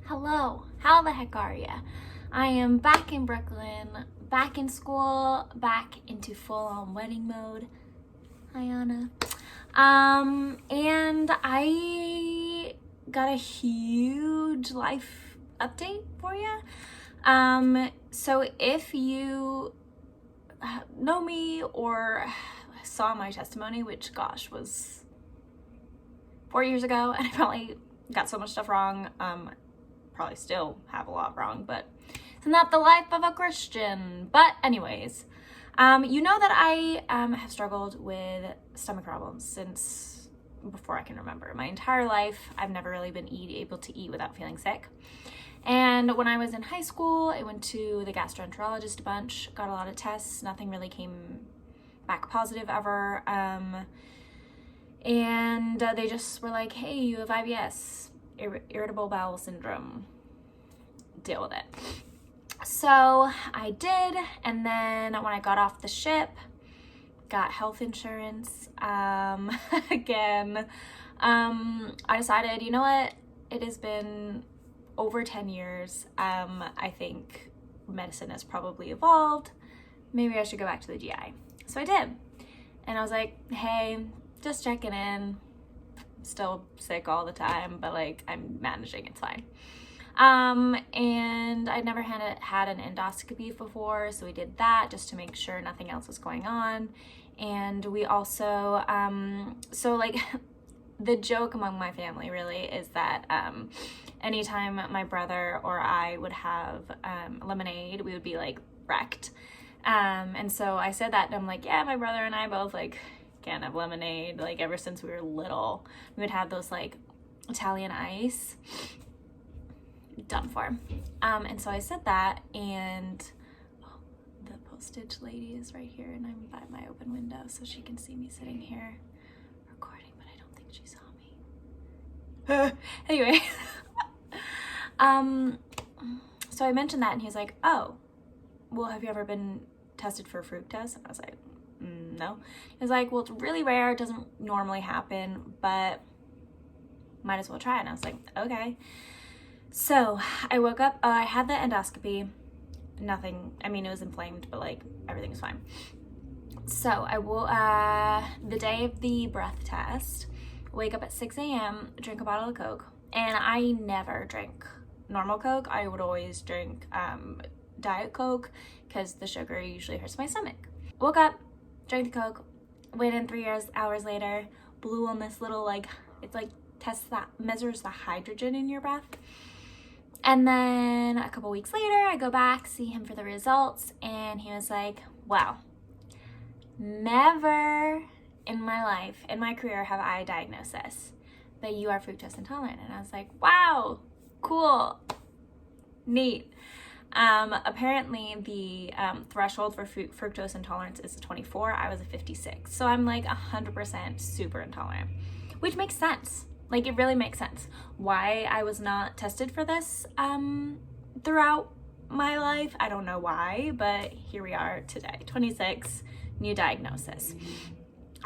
Hello, how the heck are ya? I am back in Brooklyn, back in school, back into full-on wedding mode. Hi, Anna. And I got a huge life update for you. So if you know me or saw my testimony, which gosh was 4 years ago, and I probably got so much stuff wrong, probably still have a lot wrong, but it's not the life of a Christian. But anyways, you know that I have struggled with stomach problems since before I can remember. My entire life, I've never really been able to eat without feeling sick. And when I was in high school, I went to the gastroenterologist a bunch, got a lot of tests, nothing really came back positive ever. And they just were like, hey, you have IBS, irritable bowel syndrome, deal with it. So I did, and then when I got off the ship, got health insurance again, I decided, you know what, it has been over 10 years. I think medicine has probably evolved. Maybe I should go back to the GI. So I did, and I was like, hey, just checking in. Still sick all the time, but like I'm managing, it's fine. And I'd never had an endoscopy before, so we did that just to make sure nothing else was going on. And we also, so like the joke among my family really is that anytime my brother or I would have lemonade, we would be like wrecked. And so I said that, and I'm like, yeah, my brother and I both like can't have lemonade. Like ever since we were little, we would have those like Italian ice. Done for. And so I said that, and the postage lady is right here, and I'm by my open window so she can see me sitting here recording, but I don't think she saw me. Anyway, so I mentioned that, and he was like, oh, well, have you ever been tested for fructose? And I was like, no. He was like, well, it's really rare, it doesn't normally happen, but might as well try it. And I was like, okay. So I woke up, I had the endoscopy, nothing, I mean, it was inflamed, but like everything was fine. So I will, the day of the breath test, wake up at 6 a.m., drink a bottle of Coke, and I never drink normal Coke. I would always drink Diet Coke because the sugar usually hurts my stomach. Woke up, drank the Coke, waited in 3 hours later, blew on this little like, it's like measures the hydrogen in your breath. And then a couple weeks later, I go back, see him for the results, and he was like, wow, never in my life, in my career, have I diagnosed this, but you are fructose intolerant. And I was like, wow, cool, neat. Apparently the threshold for fructose intolerance is 24. I was a 56. So I'm like 100% super intolerant, which makes sense. Like, it really makes sense why I was not tested for this throughout my life. I don't know why, but here we are today, 26, new diagnosis.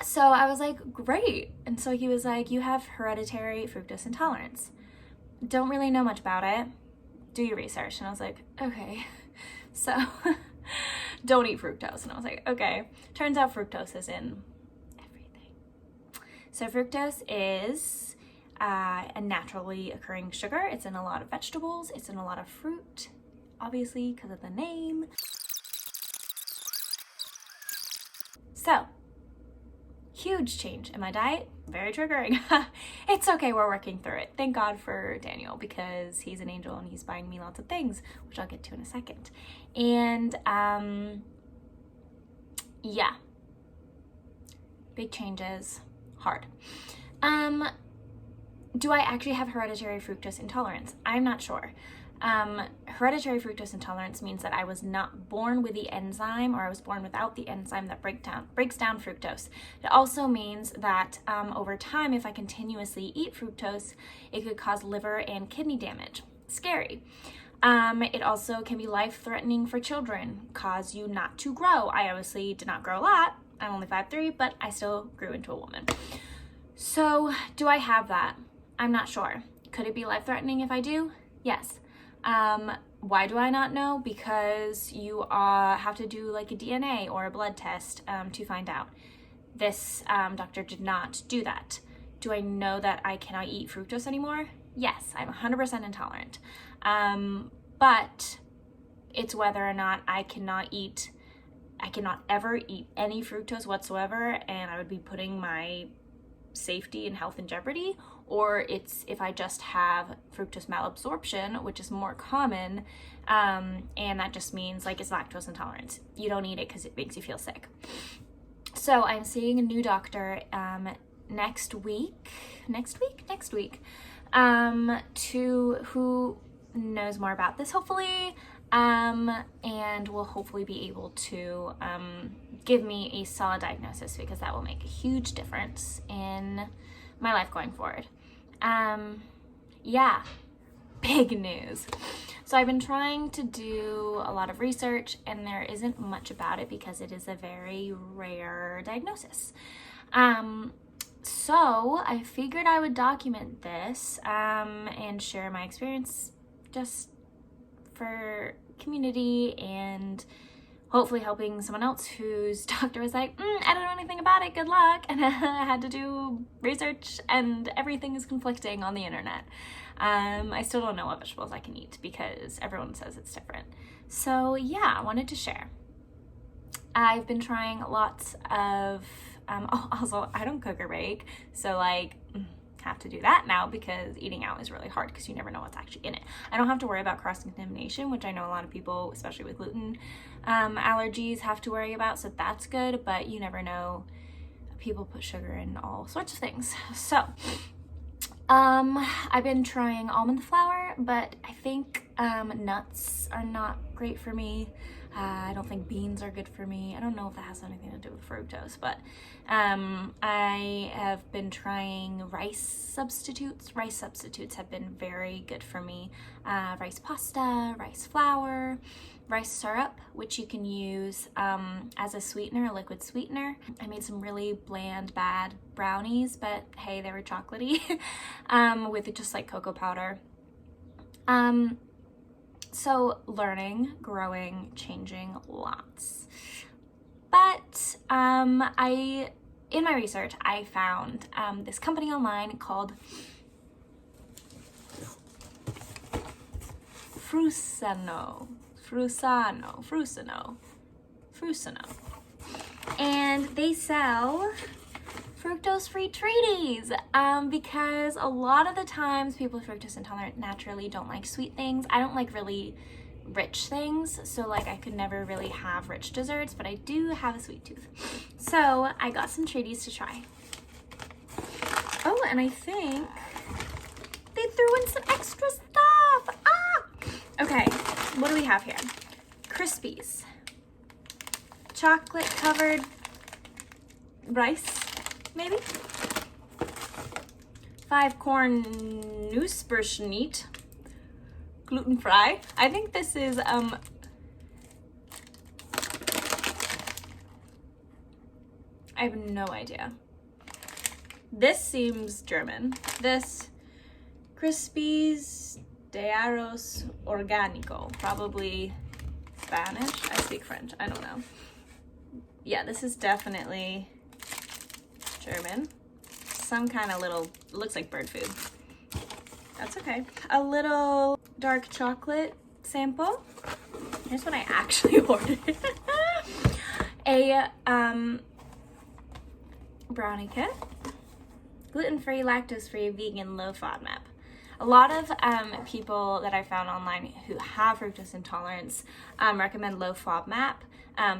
So I was like, great. And so he was like, you have hereditary fructose intolerance. Don't really know much about it. Do your research. And I was like, okay. So don't eat fructose. And I was like, okay. Turns out fructose is in everything. So fructose is a naturally occurring sugar. It's in a lot of vegetables. It's in a lot of fruit, obviously, because of the name. So, huge change in my diet. Very triggering. It's okay, we're working through it. Thank God for Daniel, because he's an angel and he's buying me lots of things, which I'll get to in a second. And yeah, big changes, hard. Do I actually have hereditary fructose intolerance? I'm not sure. Hereditary fructose intolerance means that I was not born with the enzyme, or I was born without the enzyme that breaks down fructose. It also means that over time, if I continuously eat fructose, it could cause liver and kidney damage. Scary. It also can be life-threatening for children, cause you not to grow. I obviously did not grow a lot. I'm only 5'3", but I still grew into a woman. So do I have that? I'm not sure. Could it be life-threatening if I do? Yes. Why do I not know? Because you have to do like a DNA or a blood test to find out. This doctor did not do that. Do I know that I cannot eat fructose anymore? Yes, I'm 100% intolerant. But it's whether or not I cannot ever eat any fructose whatsoever, and I would be putting my safety and health in jeopardy, or it's if I just have fructose malabsorption, which is more common, and that just means like it's lactose intolerance. You don't eat it because it makes you feel sick. So I'm seeing a new doctor next week, who knows more about this, hopefully, and will hopefully be able to give me a solid diagnosis, because that will make a huge difference in my life going forward. Yeah, big news. So I've been trying to do a lot of research, and there isn't much about it because it is a very rare diagnosis. So I figured I would document this and share my experience just for community, and hopefully helping someone else whose doctor was like, I don't know anything about it, good luck. And I had to do research, and everything is conflicting on the internet. I still don't know what vegetables I can eat because everyone says it's different. So yeah, I wanted to share. I've been trying lots of, also I don't cook or bake, so like have to do that now because eating out is really hard because you never know what's actually in it. I don't have to worry about cross-contamination, which I know a lot of people, especially with gluten allergies, have to worry about, so that's good, but you never know. People put sugar in all sorts of things. So I've been trying almond flour, but I think nuts are not great for me. I don't think beans are good for me. I don't know if that has anything to do with fructose, but I have been trying rice substitutes. Rice substitutes have been very good for me. Rice pasta, rice flour, rice syrup, which you can use as a sweetener, a liquid sweetener. I made some really bland, bad brownies, but hey, they were chocolatey with just like cocoa powder. So learning, growing, changing lots. But in my research, I found this company online called Frusano. And they sell fructose-free treaties because a lot of the times people with fructose intolerant naturally don't like sweet things. I don't like really rich things, so like I could never really have rich desserts, but I do have a sweet tooth. So I got some treaties to try. Oh, and I think they threw in some extra stuff. Okay, what do we have here? Crispies. Chocolate covered rice, maybe? 5 corn Nussbrötchen, gluten free. I think this is I have no idea. This seems German. This Crispies de Arroz Orgánico, probably Spanish. I speak French, I don't know. Yeah, this is definitely German. Some kind of little, looks like bird food. That's okay. A little dark chocolate sample. Here's what I actually ordered. A brownie kit. Gluten-free, lactose-free, vegan, low FODMAP. A lot of people that I found online who have fructose intolerance recommend low FODMAP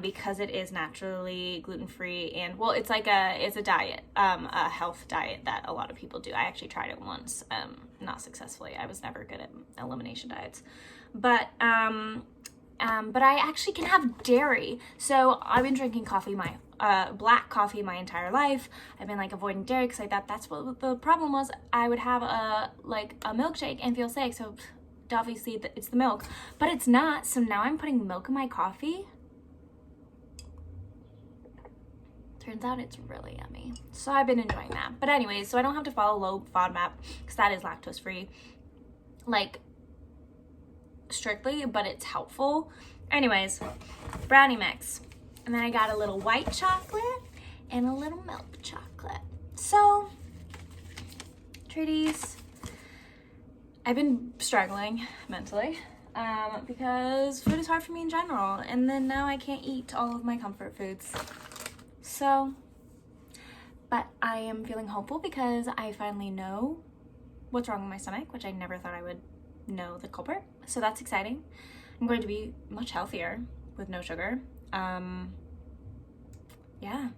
because it is naturally gluten-free, and well, it's like it's a diet, a health diet that a lot of people do. I actually tried it once, not successfully. I was never good at elimination diets, but I actually can have dairy. So I've been drinking coffee, black coffee my entire life. I've been like avoiding dairy because I thought that's what the problem was. I would have a milkshake and feel sick. So obviously it's the milk, but it's not. So now I'm putting milk in my coffee. Turns out it's really yummy. So I've been enjoying that. But anyways, so I don't have to follow low FODMAP because that is lactose free. Like strictly, but it's helpful. Anyways, brownie mix. And then I got a little white chocolate and a little milk chocolate. So, treaties. I've been struggling mentally because food is hard for me in general. And then now I can't eat all of my comfort foods. So, but I am feeling hopeful because I finally know what's wrong with my stomach, which I never thought I would know the culprit. So that's exciting. I'm going to be much healthier with no sugar. Yeah.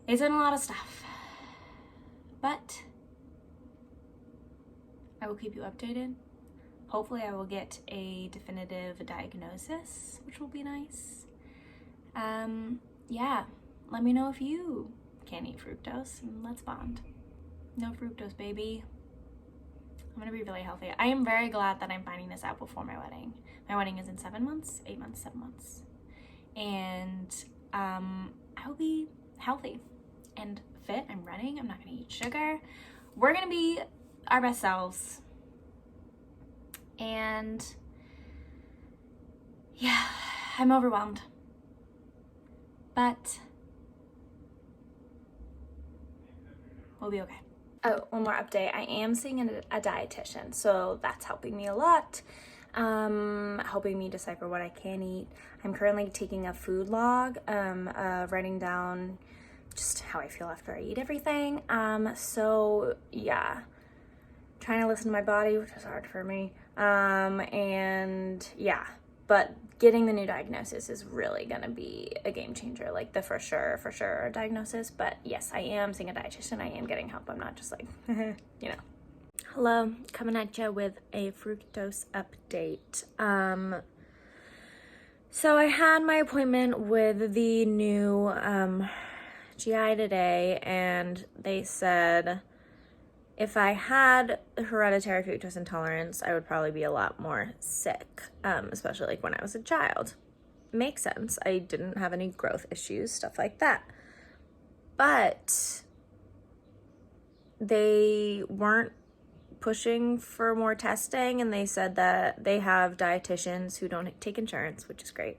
It's been a lot of stuff. But I will keep you updated. Hopefully I will get a definitive diagnosis, which will be nice. Yeah, let me know if you can't eat fructose and let's bond. No fructose, baby. I'm gonna be really healthy. I am very glad that I'm finding this out before my wedding. My wedding is in 7 months, 8 months, 7 months. And I will be healthy and fit. I'm running, I'm not gonna eat sugar. We're gonna be our best selves. And yeah, I'm overwhelmed. But we'll be okay. Oh, one more update. I am seeing a dietitian, so that's helping me a lot. Helping me decipher what I can eat. I'm currently taking a food log, writing down just how I feel after I eat everything. So yeah, trying to listen to my body, which is hard for me. And yeah, but getting the new diagnosis is really gonna be a game changer, like the for sure diagnosis. But yes, I am seeing a dietitian. I am getting help. I'm not just like, you know. Hello, coming at you with a fructose update. So I had my appointment with the new GI today, and they said if I had hereditary fructose intolerance, I would probably be a lot more sick, especially like when I was a child. Makes sense. I didn't have any growth issues, stuff like that. But they weren't pushing for more testing, and they said that they have dietitians who don't take insurance, which is great,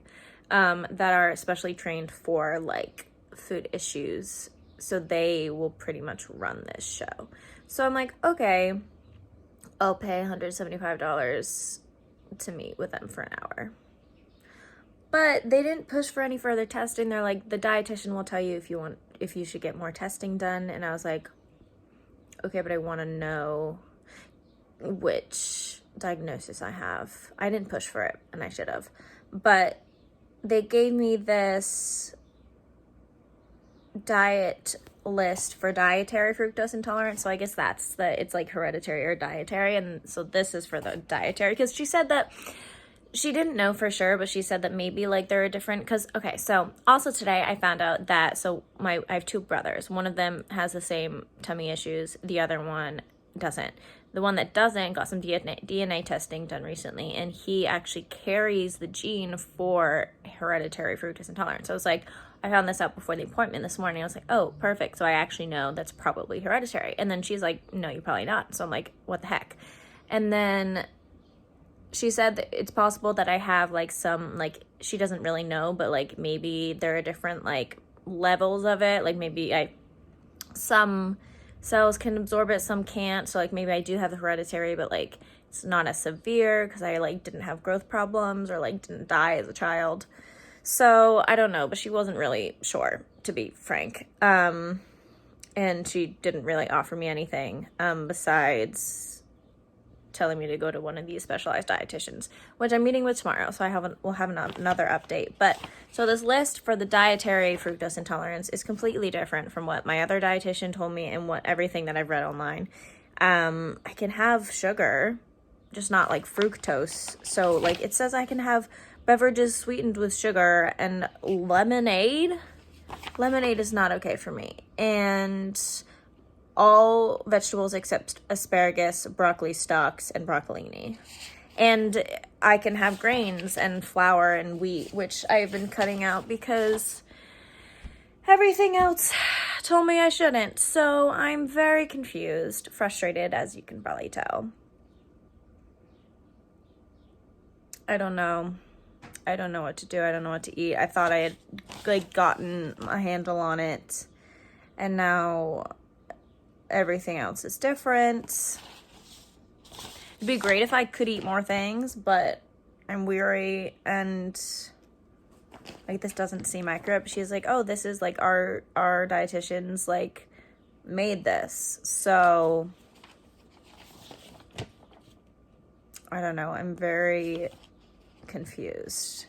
that are especially trained for like food issues, so they will pretty much run this show. So I'm like, okay, I'll pay $175 to meet with them for an hour. But they didn't push for any further testing. They're like, the dietitian will tell you if you should get more testing done. And I was like, okay, but I want to know which diagnosis I have. I didn't push for it, and I should have. But they gave me this diet list for dietary fructose intolerance. So I guess it's like hereditary or dietary. And so this is for the dietary, because she said that she didn't know for sure, but she said that maybe like there are different, because okay, so also today I found out that I have two brothers. One of them has the same tummy issues, the other one doesn't. The one that doesn't got some DNA testing done recently, and he actually carries the gene for hereditary fructose intolerance. So I was like, I found this out before the appointment this morning. I was like, oh, perfect. So I actually know that's probably hereditary. And then she's like, no, you're probably not. So I'm like, what the heck? And then she said that it's possible that I have like some, like, she doesn't really know, but like maybe there are different like levels of it. Like maybe some cells can absorb it, some can't. So like maybe I do have the hereditary, but like it's not as severe because I like didn't have growth problems or like didn't die as a child. So I don't know, but she wasn't really sure, to be frank. And she didn't really offer me anything besides telling me to go to one of these specialized dietitians, which I'm meeting with tomorrow. So we'll have another update. But so this list for the dietary fructose intolerance is completely different from what my other dietitian told me and what everything that I've read online. I can have sugar, just not like fructose. So like it says I can have beverages sweetened with sugar and lemonade. Lemonade is not okay for me. And all vegetables except asparagus, broccoli stalks, and broccolini. And I can have grains and flour and wheat, which I've been cutting out because everything else told me I shouldn't. So I'm very confused, frustrated, as you can probably tell. I don't know. I don't know what to do. I don't know what to eat. I thought I had like gotten a handle on it, and now everything else is different. It'd be great if I could eat more things, but I'm weary and like this doesn't seem accurate. She's like, oh, this is like our dietitians like made this. So I don't know. I'm very confused.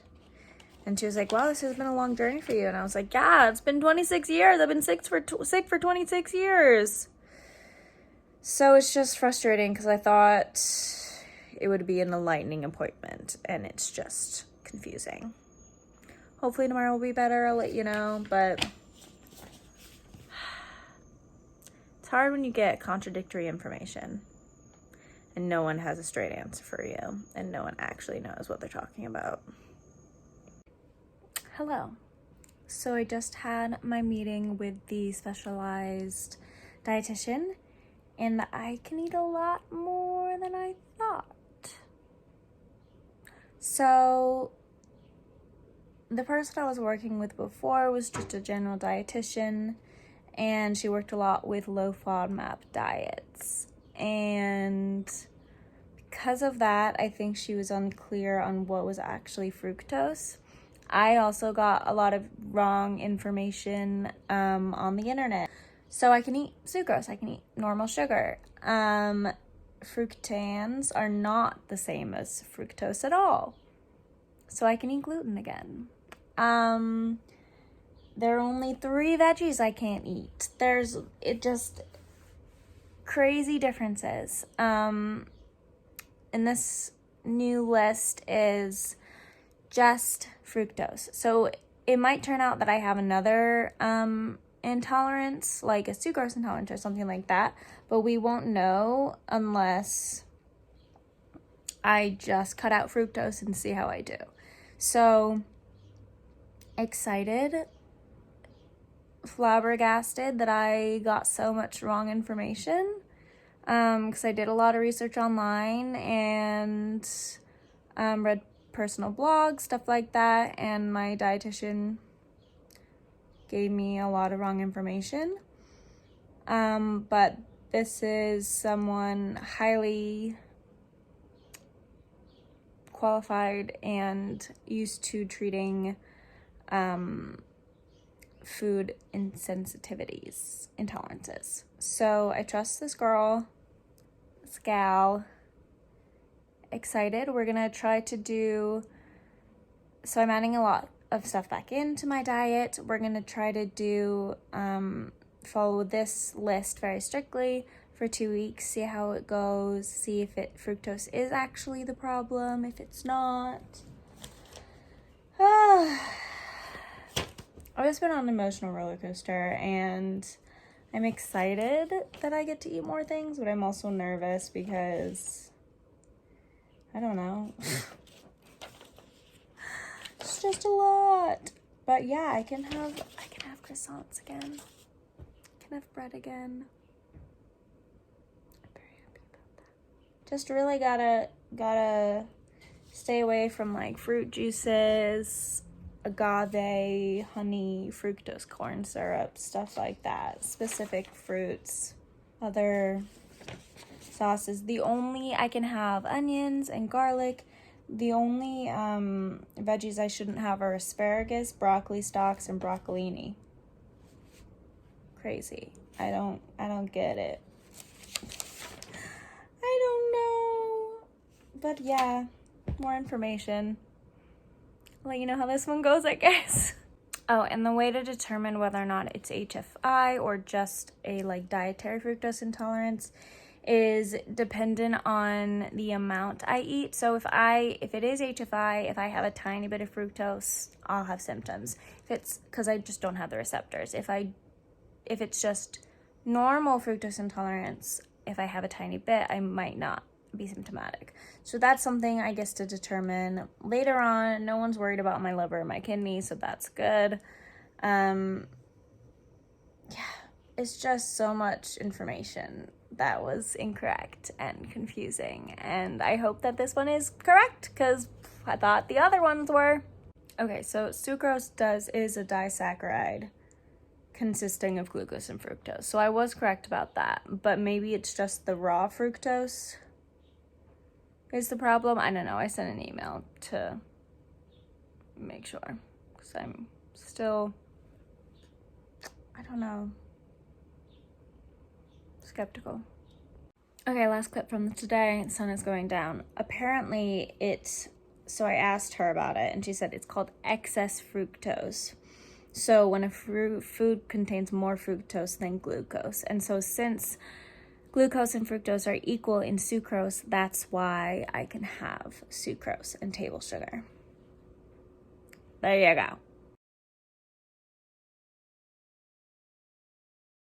And she was like, wow, this has been a long journey for you. And I was like, yeah, it's been 26 years. I've been sick for 26 years. So it's just frustrating because I thought it would be an enlightening appointment, and it's just confusing. Hopefully tomorrow will be better. I'll let you know, but it's hard when you get contradictory information and no one has a straight answer for you and no one actually knows what they're talking about. Hello. So I just had my meeting with the specialized dietitian, and I can eat a lot more than I thought. So the person I was working with before was just a general dietitian, and she worked a lot with low FODMAP diets. And because of that, I think she was unclear on what was actually fructose. I also got a lot of wrong information on the internet. So I can eat sucrose, I can eat normal sugar. Fructans are not the same as fructose at all. So I can eat gluten again. There are only 3 veggies I can't eat. It just crazy differences. And this new list is just fructose. So it might turn out that I have another intolerance, like a sucrose intolerance or something like that, but we won't know unless I just cut out fructose and see how I do. So excited, flabbergasted that I got so much wrong information, because I did a lot of research online and read personal blogs, stuff like that, and my dietitian gave me a lot of wrong information. But this is someone highly qualified and used to treating food insensitivities, intolerances. So I trust this girl, this gal. Excited. We're gonna try to do, so I'm adding a lot of stuff back into my diet. We're gonna try to do follow this list very strictly for 2 weeks, see how it goes, see if fructose is actually the problem, if it's not. I've just been on an emotional roller coaster, and I'm excited that I get to eat more things, but I'm also nervous because I don't know. It's just a lot. But yeah, I can have croissants again. I can have bread again. I'm very happy about that. Just really gotta stay away from like fruit juices, agave, honey, fructose corn syrup, stuff like that. Specific fruits, other sauces. I can have onions and garlic. The only veggies I shouldn't have are asparagus, broccoli stalks, and broccolini. Crazy. I don't get it. I don't know. But yeah, more information. I'll let you know how this one goes, I guess. Oh, and the way to determine whether or not it's HFI or just a like dietary fructose intolerance is dependent on the amount I eat. So if it is HFI, if I have a tiny bit of fructose, I'll have symptoms. If it's because I just don't have the receptors. If it's just normal fructose intolerance, if I have a tiny bit, I might not be symptomatic. So that's something I guess to determine later on. No one's worried about my liver or my kidney, so that's good. Yeah, it's just so much information that was incorrect and confusing, and I hope that this one is correct, because I thought the other ones were. Okay, so sucrose is a disaccharide consisting of glucose and fructose. So I was correct about that, but maybe it's just the raw fructose is the problem. I don't know. I sent an email to make sure because I'm still, I don't know, skeptical. Okay, last clip from today. The sun is going down. Apparently so I asked her about it and she said it's called excess fructose. So when a food contains more fructose than glucose. And so since glucose and fructose are equal in sucrose, that's why I can have sucrose and table sugar. There you go.